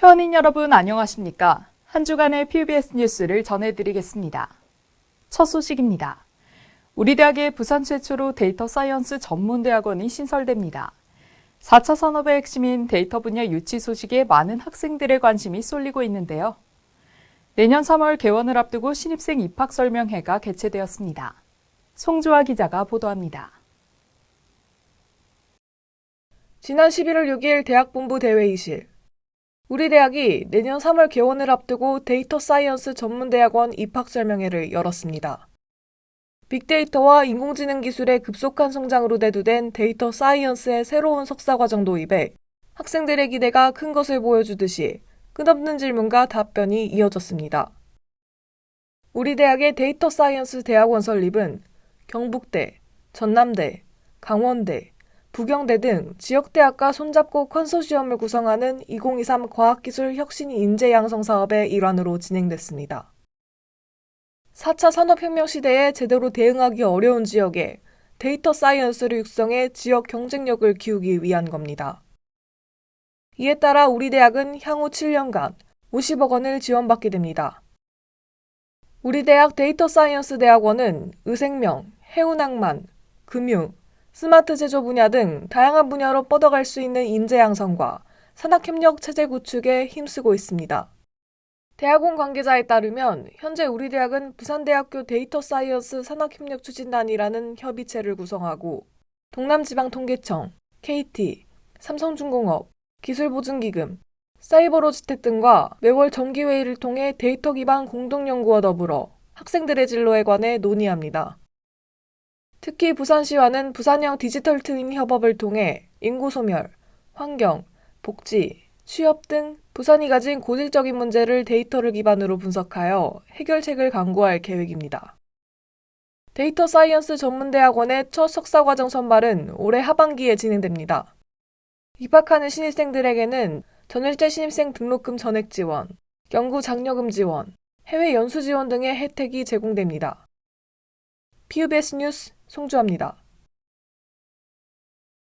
회원인 여러분 안녕하십니까? 한 주간의 PBS 뉴스를 전해드리겠습니다. 첫 소식입니다. 우리 대학의 부산 최초로 데이터 사이언스 전문대학원이 신설됩니다. 4차 산업의 핵심인 데이터 분야 유치 소식에 많은 학생들의 관심이 쏠리고 있는데요. 내년 3월 개원을 앞두고 신입생 입학 설명회가 개최되었습니다. 송주아 기자가 보도합니다. 지난 11월 6일 대학본부 대회의실. 우리 대학이 내년 3월 개원을 앞두고 데이터 사이언스 전문대학원 입학 설명회를 열었습니다. 빅데이터와 인공지능 기술의 급속한 성장으로 대두된 데이터 사이언스의 새로운 석사과정 도입에 학생들의 기대가 큰 것을 보여주듯이 끝없는 질문과 답변이 이어졌습니다. 우리 대학의 데이터 사이언스 대학원 설립은 경북대, 전남대, 강원대, 부경대 등 지역대학과 손잡고 컨소시엄을 구성하는 2023 과학기술 혁신 인재 양성 사업의 일환으로 진행됐습니다. 4차 산업혁명 시대에 제대로 대응하기 어려운 지역에 데이터 사이언스를 육성해 지역 경쟁력을 키우기 위한 겁니다. 이에 따라 우리 대학은 향후 7년간 50억 원을 지원받게 됩니다. 우리 대학 데이터 사이언스 대학원은 의생명, 해운항만, 금융, 스마트 제조 분야 등 다양한 분야로 뻗어갈 수 있는 인재 양성과 산학협력 체제 구축에 힘쓰고 있습니다. 대학원 관계자에 따르면 현재 우리 대학은 부산대학교 데이터 사이언스 산학협력 추진단이라는 협의체를 구성하고 동남지방통계청, KT, 삼성중공업, 기술보증기금, 사이버로지텍 등과 매월 정기회의를 통해 데이터 기반 공동연구와 더불어 학생들의 진로에 관해 논의합니다. 특히 부산시와는 부산형 디지털 트윈 협업을 통해 인구 소멸, 환경, 복지, 취업 등 부산이 가진 고질적인 문제를 데이터를 기반으로 분석하여 해결책을 강구할 계획입니다. 데이터 사이언스 전문대학원의 첫 석사과정 선발은 올해 하반기에 진행됩니다. 입학하는 신입생들에게는 전일제 신입생 등록금 전액 지원, 연구 장려금 지원, 해외 연수 지원 등의 혜택이 제공됩니다. PBS 뉴스 송주아입니다.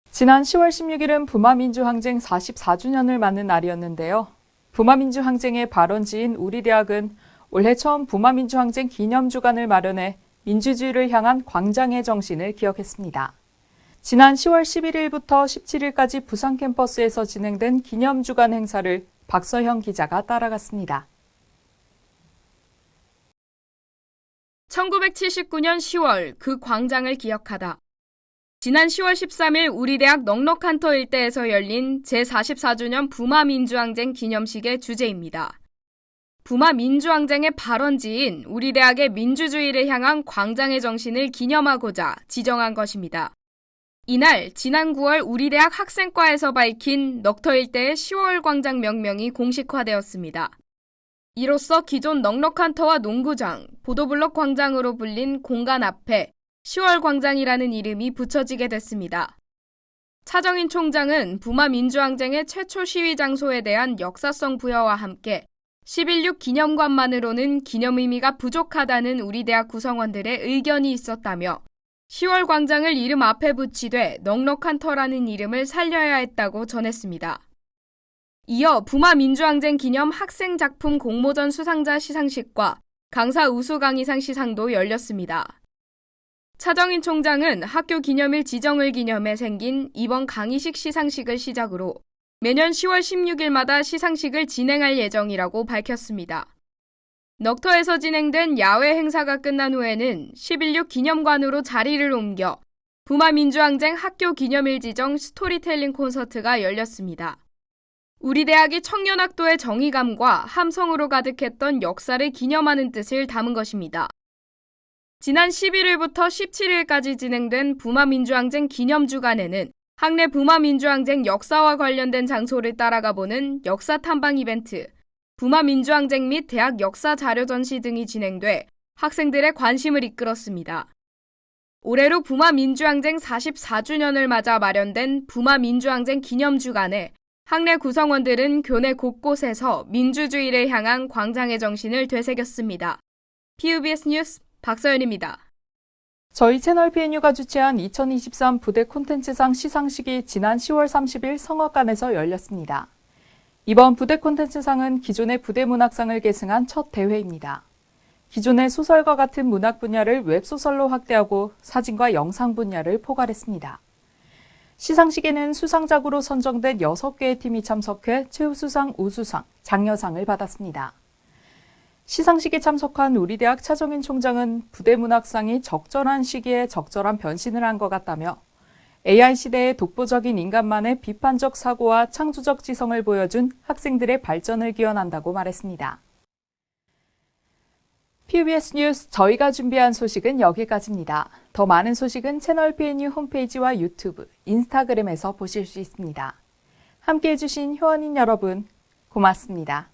지난 10월 16일은 부마민주항쟁 44주년을 맞는 날이었는데요. 부마민주항쟁의 발원지인 우리 대학은 올해 처음 부마민주항쟁 기념주간을 마련해 민주주의를 향한 광장의 정신을 기억했습니다. 지난 10월 11일부터 17일까지 부산 캠퍼스에서 진행된 기념주간 행사를 박서형 기자가 따라갔습니다. 1979년 10월 그 광장을 기억하다. 지난 10월 13일 우리 대학 넉넉한터 일대에서 열린 제44주년 부마민주항쟁 기념식의 주제입니다. 부마민주항쟁의 발원지인 우리 대학의 민주주의를 향한 광장의 정신을 기념하고자 지정한 것입니다. 이날 지난 9월 우리 대학 학생과에서 밝힌 넉터 일대의 10월 광장 명명이 공식화되었습니다. 이로써 기존 넉넉한터와 농구장, 보도블록 광장으로 불린 공간 앞에 10월 광장이라는 이름이 붙여지게 됐습니다. 차정인 총장은 부마민주항쟁의 최초 시위 장소에 대한 역사성 부여와 함께 11.6 기념관만으로는 기념 의미가 부족하다는 우리 대학 구성원들의 의견이 있었다며 10월 광장을 이름 앞에 붙이되 넉넉한터라는 이름을 살려야 했다고 전했습니다. 이어 부마민주항쟁 기념 학생작품 공모전 수상자 시상식과 강사 우수 강의상 시상도 열렸습니다. 차정인 총장은 학교 기념일 지정을 기념해 생긴 이번 강의식 시상식을 시작으로 매년 10월 16일마다 시상식을 진행할 예정이라고 밝혔습니다. 넉터에서 진행된 야외 행사가 끝난 후에는 11.6 기념관으로 자리를 옮겨 부마민주항쟁 학교 기념일 지정 스토리텔링 콘서트가 열렸습니다. 우리 대학이 청년학도의 정의감과 함성으로 가득했던 역사를 기념하는 뜻을 담은 것입니다. 지난 11일부터 17일까지 진행된 부마민주항쟁 기념주간에는 학내 부마민주항쟁 역사와 관련된 장소를 따라가보는 역사 탐방 이벤트, 부마민주항쟁 및 대학 역사 자료 전시 등이 진행돼 학생들의 관심을 이끌었습니다. 올해로 부마민주항쟁 44주년을 맞아 마련된 부마민주항쟁 기념주간에 학내 구성원들은 교내 곳곳에서 민주주의를 향한 광장의 정신을 되새겼습니다. PBS 뉴스 박서연입니다. 저희 채널 PNU가 주최한 2023 부대 콘텐츠상 시상식이 지난 10월 30일 성악관에서 열렸습니다. 이번 부대 콘텐츠상은 기존의 부대 문학상을 계승한 첫 대회입니다. 기존의 소설과 같은 문학 분야를 웹소설로 확대하고 사진과 영상 분야를 포괄했습니다. 시상식에는 수상작으로 선정된 6개의 팀이 참석해 최우수상, 우수상, 장려상을 받았습니다. 시상식에 참석한 우리대학 차정인 총장은 부대 문학상이 적절한 시기에 적절한 변신을 한 것 같다며 AI 시대의 독보적인 인간만의 비판적 사고와 창조적 지성을 보여준 학생들의 발전을 기원한다고 말했습니다. PBS 뉴스 저희가 준비한 소식은 여기까지입니다. 더 많은 소식은 채널 PNU 홈페이지와 유튜브, 인스타그램에서 보실 수 있습니다. 함께해 주신 효원인 여러분, 고맙습니다.